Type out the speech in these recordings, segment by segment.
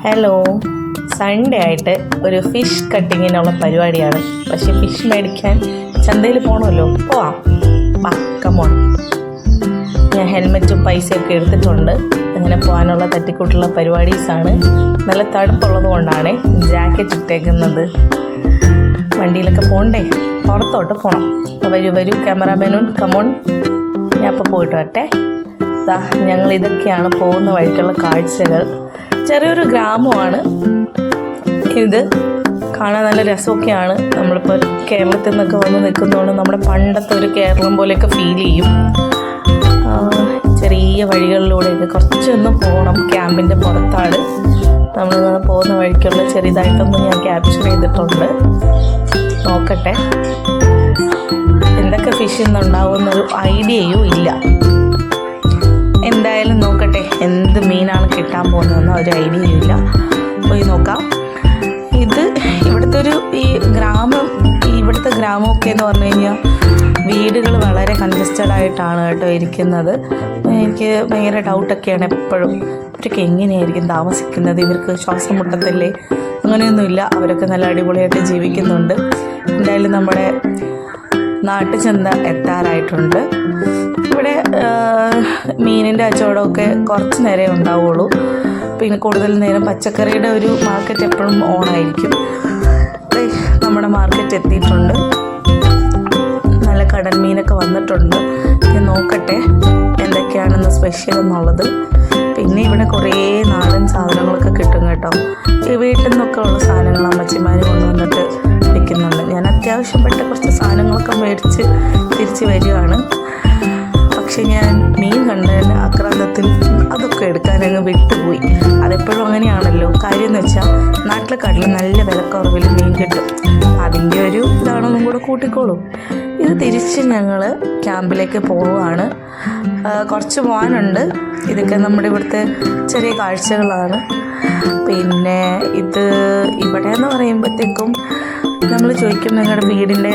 Hello, Sunday ആയിട്ട് ഒരു fish കട്ടിങ്ങിനുള്ള പരിപാടിയാണ്. പക്ഷെ ഫിഷ് മേടിക്കാൻ ചന്തയിൽ പോകണമല്ലോ, പോവാം, ബാ കമോൺ. ഞാൻ ഹെൽമെറ്റും പൈസയൊക്കെ എടുത്തിട്ടുണ്ട്. അങ്ങനെ പോകാനുള്ള തട്ടിക്കൂട്ടുള്ള പരിപാടീസാണ്. നല്ല തണുപ്പുള്ളത് കൊണ്ടാണ് ജാക്കറ്റ് ഇട്ടേക്കുന്നത്. വണ്ടിയിലൊക്കെ പോകണ്ടേ, പുറത്തോട്ട് പോകണം. വരൂ ക്യാമറാമാനും, കമോൺ. ഞാൻ അപ്പോൾ പോയിട്ട് വരട്ടെ. ഞങ്ങൾ ഇതൊക്കെയാണ് പോകുന്ന വഴിക്കുള്ള കാഴ്ചകൾ. ചെറിയൊരു ഗ്രാമമാണ് ഇത്, കാണാൻ നല്ല രസമൊക്കെയാണ്. നമ്മളിപ്പോൾ കേരളത്തിൽ നിന്നൊക്കെ വന്ന് നിൽക്കുന്നതുകൊണ്ട് നമ്മുടെ പണ്ടത്തെ ഒരു കേരളം പോലെയൊക്കെ ഫീൽ ചെയ്യും. ചെറിയ വഴികളിലൂടെയൊക്കെ കുറച്ചൊന്ന് പോകണം. ക്യാമ്പിൻ്റെ പുറത്താണ് നമ്മൾ പോകുന്ന വഴിക്കുള്ള ചെറിയതായിട്ടൊന്നും ഞാൻ ക്യാപ്ചർ ചെയ്തിട്ടുണ്ട്. നോക്കട്ടെ എന്തൊക്കെ ഫിഷ് ഇന്നുണ്ടാവുമെന്നൊരു ഐഡിയയും ഇല്ല. എന്തായാലും നോക്കട്ടെ എന്ത് മീനാണ് കിട്ടാൻ പോകുന്നതെന്ന് ഒരു ഐഡിയയും ഇല്ല. പോയി നോക്കാം. ഇത് ഇവിടുത്തെ ഗ്രാമമൊക്കെ എന്ന് പറഞ്ഞു കഴിഞ്ഞാൽ വീടുകൾ വളരെ കൺജസ്റ്റഡ് ആയിട്ടാണ് കേട്ടോ ഇരിക്കുന്നത്. എനിക്ക് ഭയങ്കര ഡൗട്ടൊക്കെയാണ് എപ്പോഴും, ഇവരൊക്കെ എങ്ങനെയായിരിക്കും താമസിക്കുന്നത്, ഇവർക്ക് ശ്വാസം മുട്ടത്തില്ലേ? അങ്ങനെയൊന്നുമില്ല, അവരൊക്കെ നല്ല അടിപൊളിയായിട്ട് ജീവിക്കുന്നുണ്ട്. എന്തായാലും നമ്മുടെ നാട്ടുചന്ത എത്താറായിട്ടുണ്ട്. ഇവിടെ മീനിൻ്റെ കച്ചവടമൊക്കെ കുറച്ച് നേരമേ ഉണ്ടാവുള്ളൂ. പിന്നെ കൂടുതൽ നേരം പച്ചക്കറിയുടെ ഒരു മാർക്കറ്റ് എപ്പോഴും ഓണായിരിക്കും. നമ്മുടെ മാർക്കറ്റ് എത്തിയിട്ടുണ്ട്. നല്ല കടൽ മീനൊക്കെ വന്നിട്ടുണ്ട്. ഞാൻ നോക്കട്ടെ എന്തൊക്കെയാണെന്ന് സ്പെഷ്യൽ എന്നുള്ളത്. പിന്നെ ഇവിടെ കുറേ നാടൻ സാധനങ്ങളൊക്കെ കിട്ടും കേട്ടോ. ഈ വീട്ടിൽ നിന്നൊക്കെ ഉള്ള സാധനങ്ങൾ അമ്മച്ചിമാർ കൊണ്ടുവന്നിട്ട് വിൽക്കുന്നുണ്ട്. ഞാൻ അത്യാവശ്യപ്പെട്ട കുറച്ച് സാധനങ്ങളൊക്കെ മേടിച്ച് തിരിച്ച് വരികയാണ്. പക്ഷെ ഞാൻ മീൻ കണ്ടതിൻ്റെ ആക്രാന്തത്തിൽ അതൊക്കെ എടുക്കാനങ്ങ് വിട്ടുപോയി. അതെപ്പോഴും അങ്ങനെയാണല്ലോ. കാര്യം എന്ന് വെച്ചാൽ നാട്ടിലെക്കാട്ടിലും നല്ല വിലക്കുറവിൽ മീൻ കിട്ടും. അതിൻ്റെ ഒരു ഇതാണെന്നും കൂടെ കൂട്ടിക്കോളും. ഇത് തിരിച്ച് ഞങ്ങൾ ക്യാമ്പിലേക്ക് പോവുകയാണ്. കുറച്ച് പോകാനുണ്ട്. ഇതൊക്കെ നമ്മുടെ ഇവിടുത്തെ ചെറിയ കാഴ്ചകളാണ്. പിന്നെ ഇവിടെ എന്ന് പറയുമ്പോഴത്തേക്കും നമ്മൾ ചോദിക്കും നിങ്ങളുടെ വീടിൻ്റെ,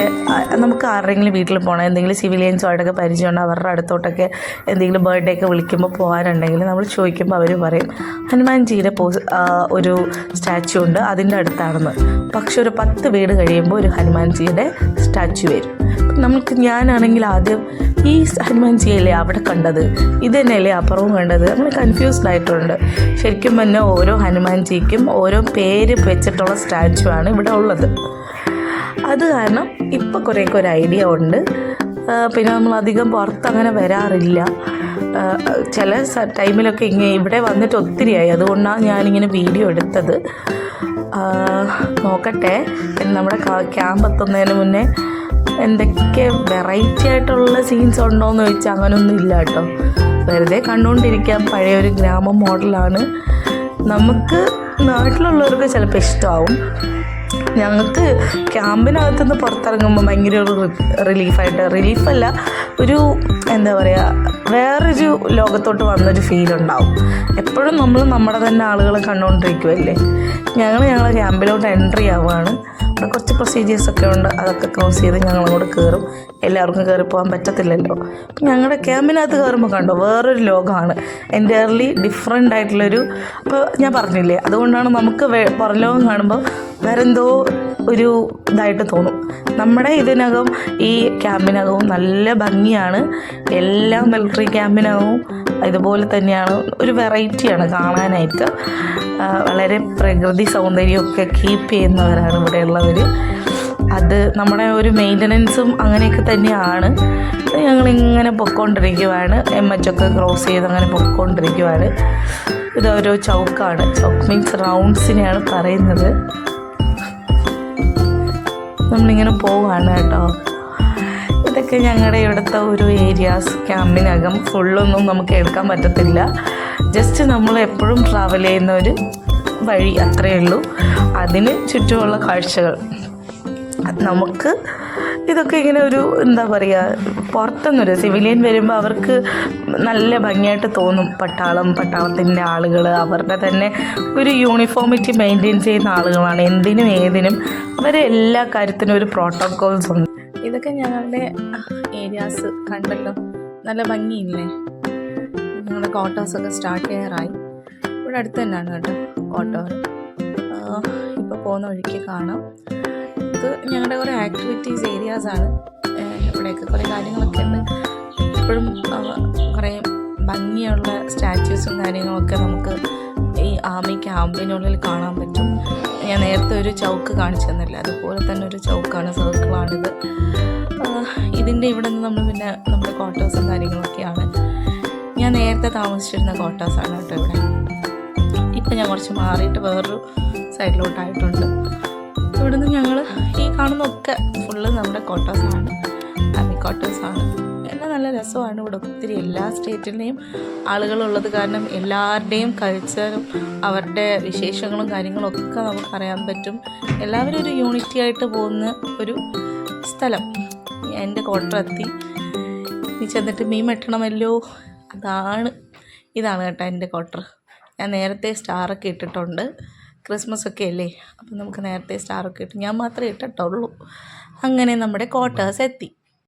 നമുക്ക് ആരുടെയെങ്കിലും വീട്ടിൽ പോകണം, എന്തെങ്കിലും സിവിലിയൻസുമായിട്ടൊക്കെ പരിചയമുണ്ട്, അവരുടെ അടുത്തോട്ടൊക്കെ എന്തെങ്കിലും ബർത്ത്ഡേ ഒക്കെ വിളിക്കുമ്പോൾ പോകാനുണ്ടെങ്കിൽ നമ്മൾ ചോദിക്കുമ്പോൾ അവർ പറയും ഹനുമാൻജിയുടെ ഒരു സ്റ്റാച്ചു ഉണ്ട്, അതിൻ്റെ അടുത്താണെന്ന്. പക്ഷെ ഒരു 10 വീട് കഴിയുമ്പോൾ ഒരു ഹനുമാൻജിയുടെ സ്റ്റാച്ചു വരും. ഞാനാണെങ്കിൽ ആദ്യം ഈ ഹനുമാൻജിയല്ലേ അവിടെ കണ്ടത്, ഇത് തന്നെയല്ലേ അപ്പുറവും കണ്ടത്, അങ്ങനെ കൺഫ്യൂസ്ഡ് ആയിട്ടുണ്ട്. ശരിക്കും പറഞ്ഞാൽ ഓരോ ഹനുമാൻജിക്കും ഓരോ പേര് വെച്ചിട്ടുള്ള സ്റ്റാച്ചു ആണ് ഇവിടെ ഉള്ളത്. അത് കാരണം ഇപ്പോൾ കുറേയൊക്കെ ഒരു ഐഡിയ ഉണ്ട്. പിന്നെ നമ്മളധികം പുറത്തങ്ങനെ വരാറില്ല. ചില ടൈമിലൊക്കെ ഇവിടെ വന്നിട്ട് ഒത്തിരിയായി, അതുകൊണ്ടാണ് ഞാനിങ്ങനെ വീഡിയോ എടുത്തത്. നോക്കട്ടെ നമ്മുടെ ക്യാമ്പ് എത്തുന്നതിന് മുന്നേ എന്തൊക്കെ വെറൈറ്റി ആയിട്ടുള്ള സീൻസ് ഉണ്ടോയെന്ന് ചോദിച്ചാൽ അങ്ങനെയൊന്നും ഇല്ല കേട്ടോ. വെറുതെ കണ്ടുകൊണ്ടിരിക്കാം. പഴയൊരു ഗ്രാമം മോഡലാണ്. നമുക്ക് നാട്ടിലുള്ളവർക്ക് ചിലപ്പോൾ ഇഷ്ടമാവും. ഞങ്ങൾക്ക് ക്യാമ്പിനകത്തുനിന്ന് പുറത്തിറങ്ങുമ്പോൾ ഭയങ്കര ഒരു റിലീഫല്ല, ഒരു എന്താ പറയുക, വേറൊരു ലോകത്തോട്ട് വന്നൊരു ഫീൽ ഉണ്ടാവും. എപ്പോഴും നമ്മൾ നമ്മുടെ തന്നെ ആളുകളെ കണ്ടുകൊണ്ടിരിക്കുമല്ലേ. ഞങ്ങളെ ക്യാമ്പിലോട്ട് എൻട്രി ആവുകയാണ്. അവിടെ കുറച്ച് പ്രൊസീജിയേഴ്സൊക്കെ ഉണ്ട്, അതൊക്കെ ക്രോസ് ചെയ്ത് ഞങ്ങളങ്ങോട്ട് കയറും. എല്ലാവർക്കും കയറി പോകാൻ പറ്റത്തില്ലല്ലോ. ഞങ്ങളുടെ ക്യാമ്പിനകത്ത് കയറുമ്പോൾ കണ്ടോ വേറൊരു ലോകമാണ്, എൻറ്റയർലി ഡിഫറെൻ്റ് ആയിട്ടുള്ളൊരു. അപ്പോൾ ഞാൻ പറഞ്ഞില്ലേ, അതുകൊണ്ടാണ് നമുക്ക് പുറം ലോകം കാണുമ്പോൾ വേറെന്തോ ഒരു ഇതായിട്ട് തോന്നും. നമ്മുടെ ഇതിനകം ഈ ക്യാമ്പിനകവും നല്ല ഭംഗിയാണ്. എല്ലാ മിലിറ്ററി ക്യാമ്പിനകവും ഇതുപോലെ തന്നെയാണ്, ഒരു വെറൈറ്റിയാണ് കാണാനായിട്ട്. വളരെ പ്രകൃതി സൗന്ദര്യമൊക്കെ കീപ്പ് ചെയ്യുന്നവരാണ് ഇവിടെയുള്ളവർ. അത് നമ്മുടെ ഒരു മെയിൻ്റനൻസും അങ്ങനെയൊക്കെ തന്നെയാണ്. ഞങ്ങളിങ്ങനെ പൊയ്ക്കൊണ്ടിരിക്കുവാണ്. എമ്മച്ചൊക്കെ ക്രോസ് ചെയ്ത് അങ്ങനെ പൊയ്ക്കൊണ്ടിരിക്കുവാണ്. ഇതൊരു ചൗക്കാണ്. ചൗക്ക് മീൻസ് റൗണ്ട്സിനെയാണ് പറയുന്നത്. നമ്മളിങ്ങനെ പോവുകയാണ് കേട്ടോ. ഇതൊക്കെ ഞങ്ങളുടെ ഇവിടുത്തെ ഒരു ഏരിയാസ്. ക്യാമ്പിനകം ഫുള്ളൊന്നും നമുക്ക് എടുക്കാൻ പറ്റത്തില്ല. ജസ്റ്റ് നമ്മൾ എപ്പോഴും ട്രാവൽ ചെയ്യുന്ന ഒരു വഴി, അത്രയേ ഉള്ളൂ. അതിന് ചുറ്റുമുള്ള കാഴ്ചകൾ. നമുക്ക് ഇതൊക്കെ ഇങ്ങനെ ഒരു എന്താ പറയുക, പുറത്തുനിന്നൊരു സിവിലിയൻ വരുമ്പോൾ അവർക്ക് നല്ല ഭംഗിയായിട്ട് തോന്നും. പട്ടാളത്തിൻ്റെ ആളുകൾ അവരുടെ തന്നെ ഒരു യൂണിഫോമിറ്റി മെയിൻറ്റെയിൻ ചെയ്യുന്ന ആളുകളാണ്. എന്തിനും ഏതിനും അവരെ എല്ലാ കാര്യത്തിനും ഒരു പ്രോട്ടോക്കോൾസ് ഉണ്ട്. ഇതൊക്കെ ഞങ്ങളുടെ ഏരിയാസ് കണ്ടല്ലോ, നല്ല ഭംഗിയില്ലേ. ഞങ്ങളുടെ ക്വാർട്ടേഴ്സൊക്കെ സ്റ്റാർട്ട് ചെയ്യാറായി. ഇവിടെ അടുത്ത് തന്നെയാണ് കേട്ടോ ക്വാർട്ടർ. ഇപ്പോൾ പോകുന്ന വഴിക്ക് കാണാം. ഇത് ഞങ്ങളുടെ കുറേ ആക്ടിവിറ്റീസ് ഏരിയാസാണ്. ഇവിടെയൊക്കെ കുറേ കാര്യങ്ങളൊക്കെ ഉണ്ട്. എപ്പോഴും കുറേ ഭംഗിയുള്ള സ്റ്റാച്യൂസും കാര്യങ്ങളൊക്കെ നമുക്ക് ഈ ആർമി ക്യാമ്പിനുള്ളിൽ കാണാൻ പറ്റും. ഞാൻ നേരത്തെ ഒരു ചൗക്ക് കാണിച്ചു തന്നില്ല, അതുപോലെ തന്നെ ഒരു ചൗക്കാണ്, സർക്കിളാണിത്. ഇതിൻ്റെ ഇവിടെ നിന്ന് നമ്മൾ പിന്നെ നമ്മുടെ ക്വാർട്ടേഴ്സും കാര്യങ്ങളൊക്കെയാണ്. ഞാൻ നേരത്തെ താമസിച്ചിരുന്ന ക്വാർട്ടേഴ്സാണ് കേട്ടോ ഇവിടെ. ഇപ്പം ഞാൻ കുറച്ച് മാറിയിട്ട് വേറൊരു സൈഡിലോട്ടായിട്ടുണ്ട്. ഇവിടെ നിന്ന് ഞങ്ങൾ ഈ കാണുന്നതൊക്കെ ഫുള്ള് നമ്മുടെ ക്വാർട്ടേഴ്സാണ്, ആർമി ക്വാർട്ടേഴ്സാണ്. എല്ലാം നല്ല രസമാണ്. ഇവിടെ ഒത്തിരി എല്ലാ സ്റ്റേറ്റിൻ്റെയും ആളുകളുള്ളത് കാരണം എല്ലാവരുടെയും കൾച്ചറും അവരുടെ വിശേഷങ്ങളും കാര്യങ്ങളൊക്കെ നമുക്കറിയാൻ പറ്റും. എല്ലാവരും ഒരു യൂണിറ്റി ആയിട്ട് പോകുന്ന ഒരു സ്ഥലം. എൻ്റെ ക്വാർട്ടർ എത്തി. നീ ചെന്നിട്ട് മീൻ വെട്ടണമല്ലോ. ഇതാണ് കേട്ടോ എൻ്റെ ക്വാർട്ടർ. ഞാൻ നേരത്തെ സ്റ്റാറൊക്കെ ഇട്ടിട്ടുണ്ട്. ക്രിസ്മസ് ഒക്കെ അല്ലേ, അപ്പം നമുക്ക് നേരത്തെ സ്റ്റാറൊക്കെ ഇട്ട്, ഞാൻ മാത്രമേ ഇട്ടിട്ടുള്ളൂ. അങ്ങനെ നമ്മുടെ ക്വാർട്ടേഴ്സ് എത്തി.